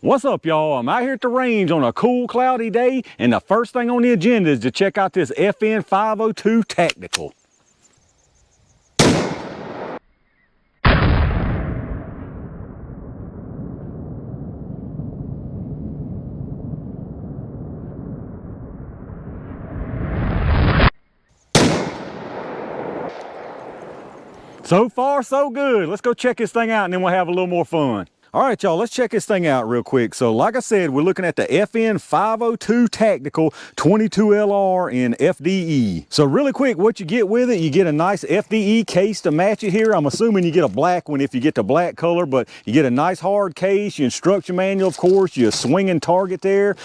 What's up, y'all? I'm out here at the range on a cool, cloudy day, and the first thing on the agenda is to check out this FN 502 Tactical. So far, so good. Let's go check this thing out, and then we'll have a little more fun. All right, y'all, let's check this thing out real quick. So like I said, we're looking at the FN 502 Tactical 22 LR in FDE. So really quick, what you get with it, you get a nice FDE case to match it here. I'm assuming you get a black one if you get the black color, but you get a nice hard case, your instruction manual, of course, your swinging target there.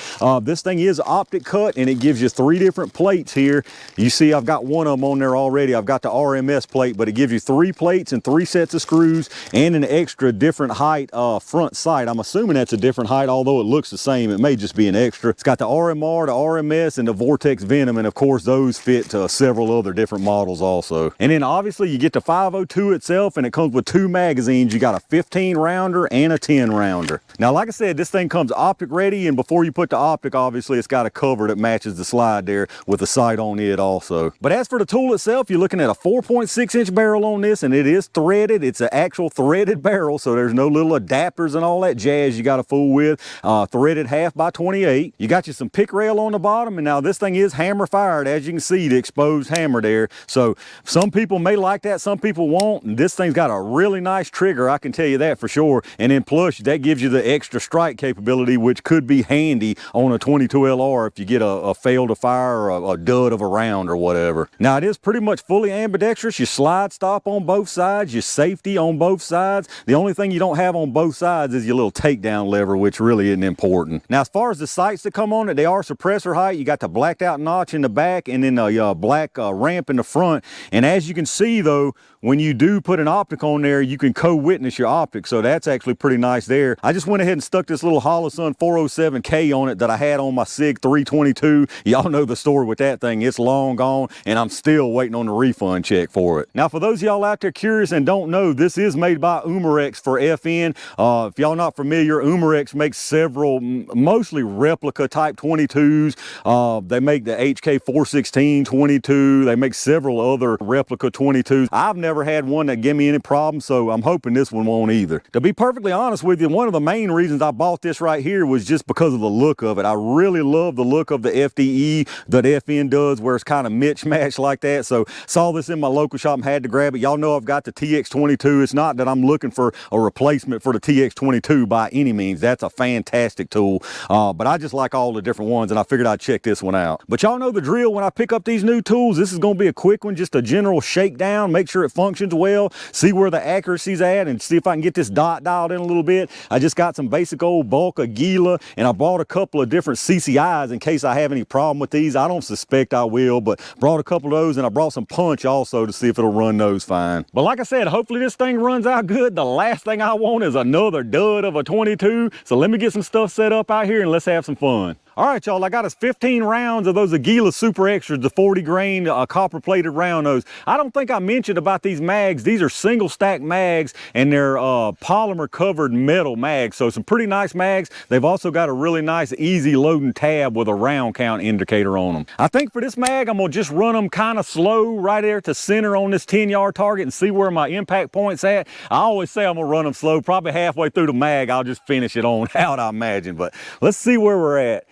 This thing is optic cut, and it gives you 3 different plates here. You see I've got one of them on there already. I've got the RMS plate, but it gives you 3 plates and 3 sets of screws and an extra different height front sight. I'm assuming that's a different height, although it looks the same. It may just be an extra. It's got the RMR, the RMS, and the Vortex Venom, and of course those fit several other different models also. And then obviously you get the 502 itself, and it comes with 2 magazines. You got a 15 rounder and a 10 rounder. Now like I said, this thing comes optic ready, and before you put the optic, obviously it's got a cover that matches the slide there with the sight on it also. But as for the tool itself, you're looking at a 4.6-inch barrel on this, and it is threaded. It's an actual threaded barrel, so there's no little adapters and all that jazz you got to fool with. Threaded 1/2 x 28. You got you some pick rail on the bottom, and now this thing is hammer fired, as you can see, the exposed hammer there. So some people may like that, some people won't, and this thing's got a really nice trigger, I can tell you that for sure. And then plus that gives you the extra strike capability, which could be handy on a 22 LR if you get a fail to fire or a dud of a round or whatever. Now it is pretty much fully ambidextrous. You slide stop on both sides, your safety on both sides. The only thing you don't have on both sides is your little takedown lever, which really isn't important. Now as far as the sights that come on it, they are suppressor height. You got the blacked out notch in the back, and then a black ramp in the front. And as you can see though, when you do put an optic on there, you can co-witness your optic, so that's actually pretty nice there. I just went ahead and stuck this little Holosun 407K on it that I had on my SIG 322. Y'all know the story with that thing. It's long gone, and I'm still waiting on the refund check for it. Now for those of y'all out there curious and don't know, this is made by Umarex for FN. If y'all not familiar, Umarex makes several, mostly replica type 22s. They make the HK 416 22. They make several other replica 22s. I've never had one that gave me any problems, so I'm hoping this one won't either. To be perfectly honest with you, one of the main reasons I bought this right here was just because of the look of it. I really love the look of the FDE that FN does, where it's kind of mismatched like that. So saw this in my local shop and had to grab it. Y'all know I've got the TX22. It's not that I'm looking for a replacement for the TX22 by any means. That's a fantastic tool, but I just like all the different ones, and I figured I'd check this one out. But y'all know the drill. When I pick up these new tools, this is going to be a quick one, just a general shakedown, make sure it functions well, see where the accuracy's at, and see if I can get this dot dialed in a little bit. I just got some basic old bulk Aguila, and I bought a couple of different CCIs in case I have any problem with these. I don't suspect I will, but brought a couple of those, and I brought some punch also to see if it'll run those fine. But like I said, hopefully this thing runs out good. The last thing I want is another dud of a 22, so let me get some stuff set up out here and let's have some fun. All right, y'all, I got us 15 rounds of those Aguila Super Extras, the 40 grain copper plated round nose. I don't think I mentioned about these mags. These are single stack mags, and they're polymer covered metal mags. So some pretty nice mags. They've also got a really nice easy loading tab with a round count indicator on them. I think for this mag, I'm gonna just run them kind of slow right there to center on this 10-yard target and see where my impact point's at. I always say I'm gonna run them slow. Probably halfway through the mag, I'll just finish it on out, I imagine. But let's see where we're at.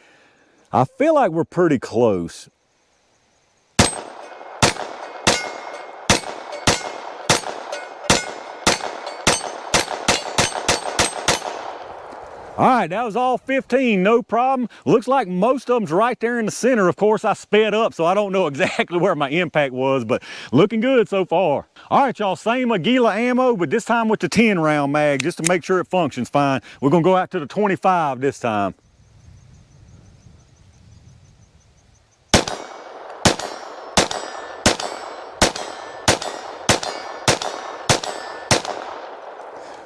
I feel like we're pretty close. All right, that was all 15, no problem. Looks like most of them's right there in the center. Of course, I sped up, so I don't know exactly where my impact was, but looking good so far. All right, y'all, same Aguila ammo, but this time with the 10 round mag, just to make sure it functions fine. We're gonna go out to the 25 this time.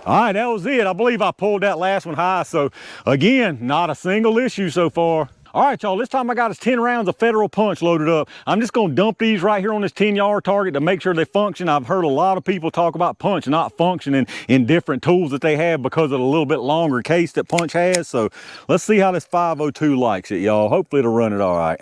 All right, that was it. I believe I pulled that last one high. So again, not a single issue so far. All right, y'all, this time I got us 10 rounds of Federal Punch loaded up. I'm just gonna dump these right here on this 10-yard target to make sure they function. I've heard a lot of people talk about Punch not functioning in different tools that they have because of the little bit longer case that Punch has. So let's see how this 502 likes it, y'all. Hopefully it'll run it all right.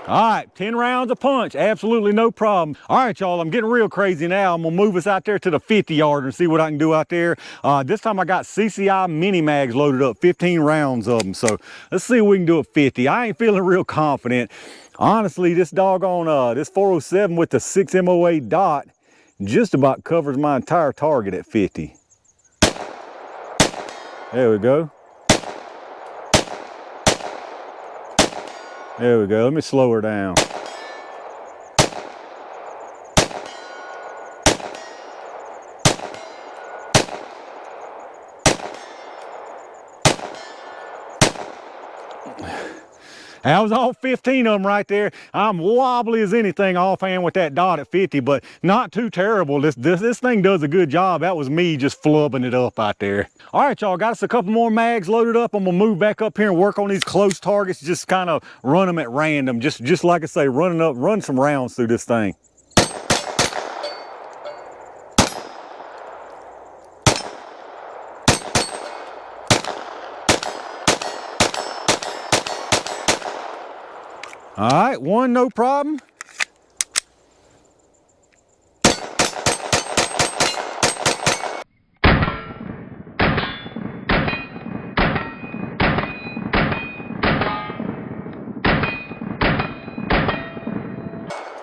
All right, 10 rounds of Punch, absolutely no problem. All right, y'all, I'm getting real crazy now. I'm gonna move us out there to the 50-yard and see what I can do out there. This time I got CCI mini mags loaded up, 15 rounds of them. So let's see what we can do at 50. I ain't feeling real confident. Honestly, this doggone, this 407 with the 6M08 dot just about covers my entire target at 50. There we go. There we go. Let me slow her down. That was all 15 of them right there. I'm wobbly as anything offhand with that dot at 50, but not too terrible. This thing does a good job. That was me just flubbing it up out there. All right, y'all, got us a couple more mags loaded up. I'm gonna move back up here and work on these close targets, just kind of run them at random. Just like I say, run some rounds through this thing. All right, one, no problem.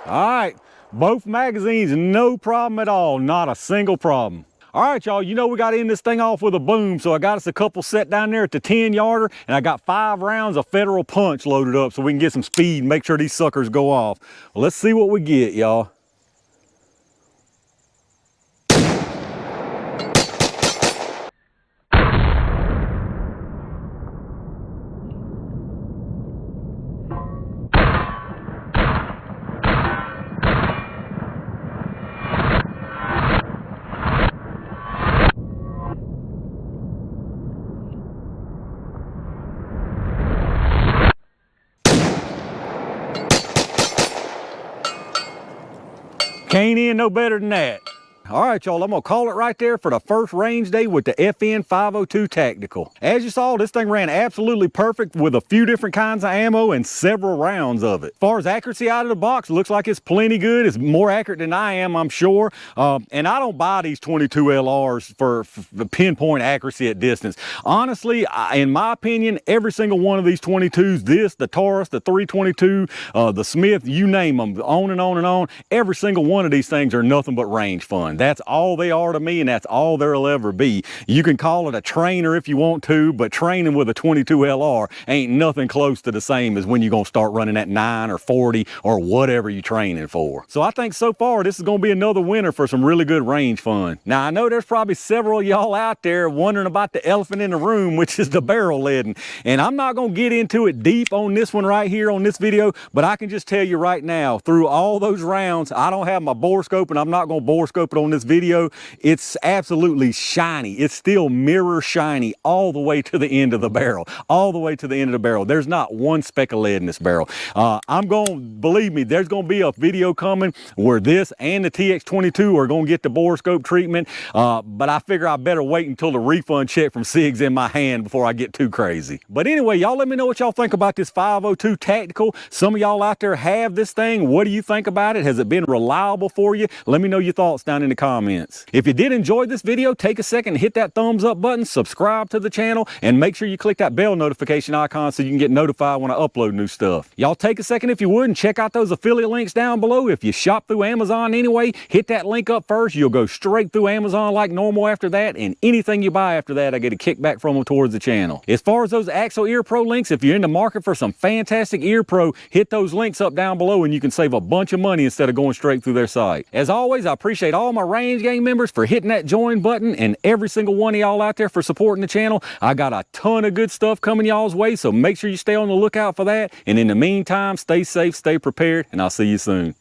All right, both magazines, no problem at all, not a single problem. All right, y'all, you know we got to end this thing off with a boom, so I got us a couple set down there at the 10-yarder, and I got 5 rounds of Federal Punch loaded up so we can get some speed and make sure these suckers go off. Well, let's see what we get, y'all. Can't end no better than that. All right, y'all, I'm gonna call it right there for the first range day with the FN 502 Tactical. As you saw, this thing ran absolutely perfect with a few different kinds of ammo and several rounds of it. As far as accuracy out of the box, looks like it's plenty good. It's more accurate than I am, I'm sure. And I don't buy these 22 LRs for pinpoint accuracy at distance. Honestly, in my opinion, every single one of these 22s, the Taurus, the 322, the Smith, you name them, on and on and on, every single one of these things are nothing but range fun. That's all they are to me, and that's all there'll ever be. You can call it a trainer if you want to, but training with a 22 LR ain't nothing close to the same as when you're gonna start running at 9 or 40 or whatever you're training for. So I think so far this is gonna be another winner for some really good range fun. Now I know there's probably several of y'all out there wondering about the elephant in the room, which is the barrel leading. And I'm not gonna get into it deep on this one right here on this video, but I can just tell you right now, through all those rounds, I don't have my bore scope, and I'm not gonna bore scope it on this video. It's absolutely shiny. It's still mirror shiny all the way to the end of the barrel, all the way to the end of the barrel. There's not one speck of lead in this barrel. Believe me, there's gonna be a video coming where this and the TX22 are gonna get the bore scope treatment, but I figure I better wait until the refund check from SIG's in my hand before I get too crazy. But anyway, y'all let me know what y'all think about this 502 Tactical. Some of y'all out there have this thing. What do you think about it? Has it been reliable for you? Let me know your thoughts down in the comments. If you did enjoy this video, take a second and hit that thumbs up button, subscribe to the channel, and make sure you click that bell notification icon so you can get notified when I upload new stuff. Y'all take a second if you would and check out those affiliate links down below. If you shop through Amazon anyway, hit that link up first. You'll go straight through Amazon like normal after that, and anything you buy after that, I get a kickback from them towards the channel. As far as those Axle Ear Pro links, if you're in the market for some fantastic ear pro, hit those links up down below and you can save a bunch of money instead of going straight through their site. As always, I appreciate all my range gang members for hitting that join button, and every single one of y'all out there for supporting the channel. I got a ton of good stuff coming y'all's way, so make sure you stay on the lookout for that. And in the meantime, stay safe, stay prepared, and I'll see you soon.